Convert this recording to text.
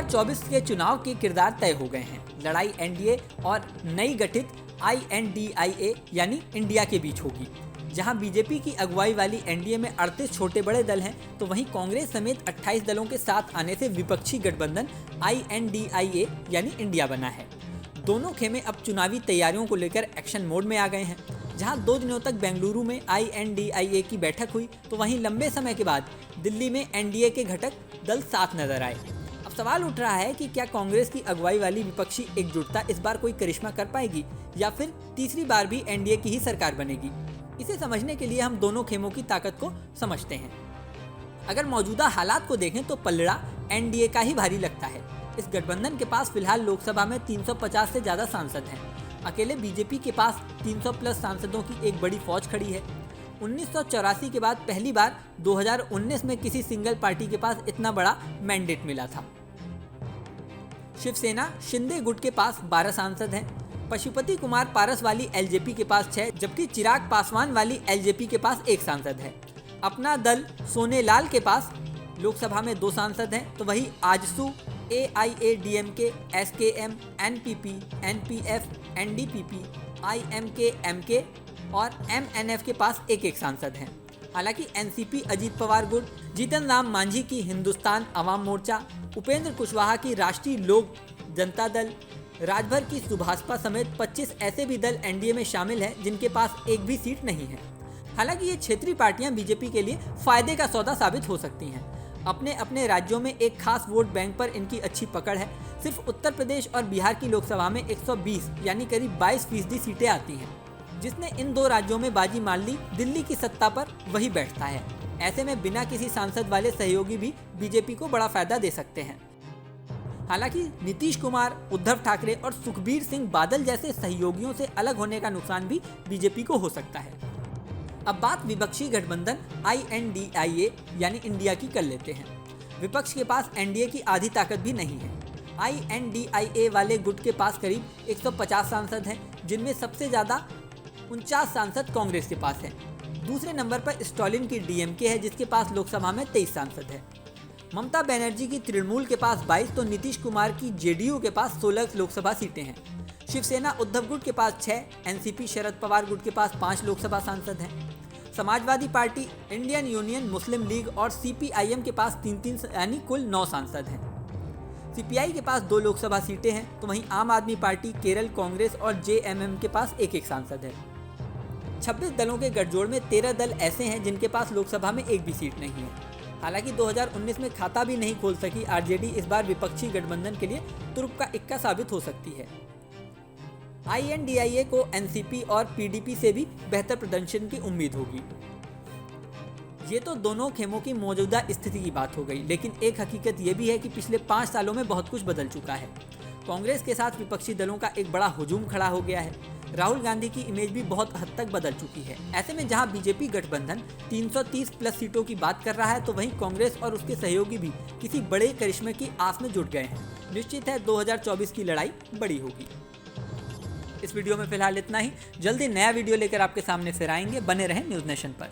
2024 के चुनाव के किरदार तय हो गए हैं। लड़ाई एनडीए और नई गठित INDIA यानी इंडिया के बीच होगी। जहां बीजेपी की अगुवाई वाली एनडीए में 38 छोटे बड़े दल हैं, तो वहीं कांग्रेस समेत 28 दलों के साथ आने से विपक्षी गठबंधन INDIA यानी इंडिया बना है। दोनों खेमे अब चुनावी तैयारियों को लेकर एक्शन मोड में आ गए हैं। जहां 2 दिनों तक बेंगलुरु में INDIA की बैठक हुई, तो वहीं लंबे समय के बाद दिल्ली में एनडीए के घटक दल साथ नजर आए। अब सवाल उठ रहा है कि क्या कांग्रेस की अगुवाई वाली विपक्षी एकजुटता इस बार कोई करिश्मा कर पाएगी या फिर तीसरी बार भी एनडीए की ही सरकार बनेगी। इसे समझने के लिए हम दोनों खेमों की ताकत को समझते हैं। अगर मौजूदा हालात को देखें तो पलड़ा एनडीए का ही भारी लगता है। इस गठबंधन के पास फिलहाल लोकसभा में 350 से ज्यादा सांसद हैं। अकेले बीजेपी के पास 300 प्लस सांसदों की एक बड़ी फौज खड़ी है। 1984 के बाद पहली बार 2019 में किसी सिंगल पार्टी के पास इतना बड़ा मैंडेट मिला था। शिवसेना शिंदे गुट के पास 12 सांसद हैं। पशुपति कुमार पारस वाली एलजेपी के पास 6, जबकि चिराग पासवान वाली एलजेपी के पास 1 सांसद है। अपना दल सोनेलाल के पास लोकसभा में 2 सांसद हैं, तो वही AJSU, AIADMK, SKM, NPP, NPF, NDPP, IMK-MK और MNF के पास 1-1 सांसद हैं। हालांकि एनसीपी अजीत पवार गुट, जीतन राम मांझी की हिंदुस्तान अवाम मोर्चा, उपेंद्र कुशवाहा की राष्ट्रीय लोक जनता दल, राजभर की सुभाषपा समेत 25 ऐसे भी दल एनडीए में शामिल हैं जिनके पास एक भी सीट नहीं है। हालांकि ये क्षेत्रीय पार्टियां बीजेपी के लिए फायदे का सौदा साबित हो सकती हैं। अपने अपने राज्यों में एक खास वोट बैंक पर इनकी अच्छी पकड़ है। सिर्फ उत्तर प्रदेश और बिहार की लोकसभा में 120 यानी करीब 22% सीटें आती हैं। जिसने इन 2 राज्यों में बाजी मान ली, दिल्ली की सत्ता पर वही बैठता है। ऐसे में बिना किसी सांसद वाले सहयोगी भी बीजेपी को बड़ा फायदा दे सकते हैं। हालांकि नीतीश कुमार, उद्धव ठाकरे और सुखबीर सिंह बादल जैसे सहयोगियों से अलग होने का नुकसान भी बीजेपी को हो सकता है। अब बात विपक्षी गठबंधन INDIA यानी इंडिया की कर लेते हैं। विपक्ष के पास एनडीए की आधी ताकत भी नहीं है। INDIA वाले गुट के पास करीब 150 सांसद हैं, जिनमें सबसे ज्यादा 49 सांसद कांग्रेस के पास हैं। दूसरे नंबर पर स्टालिन की DMK है, जिसके पास लोकसभा में 23 सांसद हैं। ममता बनर्जी की तृणमूल के पास 22 तो नीतीश कुमार की JDU के पास 16 लोकसभा सीटें हैं। शिवसेना उद्धव गुट के पास 6, एनसीपी शरद पवार गुट के पास 5 लोकसभा सांसद हैं। समाजवादी पार्टी, इंडियन यूनियन मुस्लिम लीग और CPIM के पास 3-3 यानी कुल 9 सांसद हैं। CPI के पास 2 लोकसभा सीटें हैं, तो वहीं आम आदमी पार्टी, केरल कांग्रेस और JMM के पास 1-1 सांसद है। 26 दलों के गठजोड़ में 13 दल ऐसे हैं जिनके पास लोकसभा में एक भी सीट नहीं है। हालांकि 2019 में खाता भी नहीं खोल सकी आरजेडी इस बार विपक्षी गठबंधन के लिए तुरुप का इक्का साबित हो सकती है। INDIA को एनसीपी और PDP से भी बेहतर प्रदर्शन की उम्मीद होगी। ये तो दोनों खेमों की मौजूदा स्थिति की बात हो गई, लेकिन एक हकीकत ये भी है कि पिछले 5 सालों में बहुत कुछ बदल चुका है। कांग्रेस के साथ विपक्षी दलों का एक बड़ा हुजूम खड़ा हो गया है। राहुल गांधी की इमेज भी बहुत हद तक बदल चुकी है। ऐसे में जहां बीजेपी गठबंधन 330 प्लस सीटों की बात कर रहा है, तो वहीं कांग्रेस और उसके सहयोगी भी किसी बड़े करिश्मे की आस में जुट गए हैं। निश्चित है 2024 की लड़ाई बड़ी होगी। इस वीडियो में फिलहाल इतना ही। जल्दी नया वीडियो लेकर आपके सामने फिर आएंगे। बने रहें न्यूज़ नेशन पर।